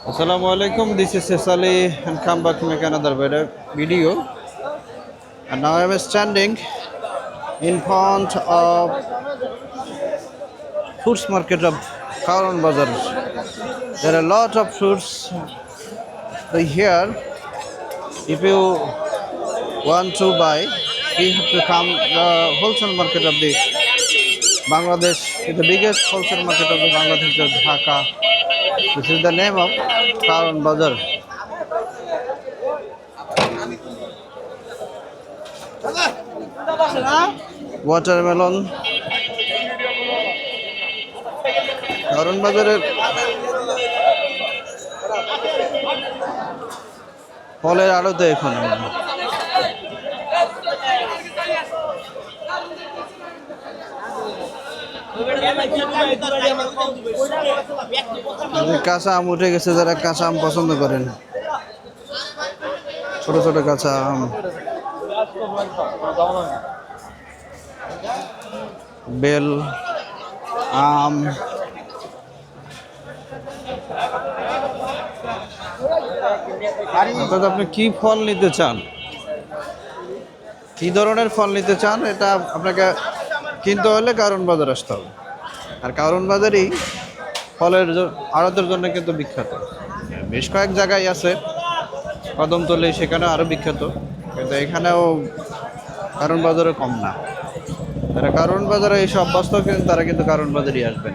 Assalamualaikum. This is Sesali and come back to make another video. And now I am standing in front of fruits market of Karan Bazar. There are a lot of fruits here. If you want to buy, you have to come the wholesale market of the Bangladesh. It's the biggest wholesale market of the Bangladesh of Dhaka. This is the name of Karan Bazar. Watermelon কারণ বাজারের ফলের আড়তে এখন কাঁচা আম উঠে গেছে, যারা কাঁচা আম পছন্দ করেন, ছোট ছোট কাঁচা আম, বেল, আম, অর্থাৎ আপনি কি ফল নিতে চান, কি ধরনের ফল নিতে চান, এটা আপনাকে কিনতে হলে কারণ বাজার আসতে হবে। আর কারণ বাজারই ফলের আড়তের জন্য কিন্তু বিখ্যাত। বেশ কয়েক জায়গায় আছে, কদমতলী সেখানে আরও বিখ্যাত, কিন্তু এখানেও কারণ বাজারে কম না। যারা কারণ বাজারে এসে অভ্যস্ত, কিন্তু তারা কিন্তু কারণ বাজারই আসবেন।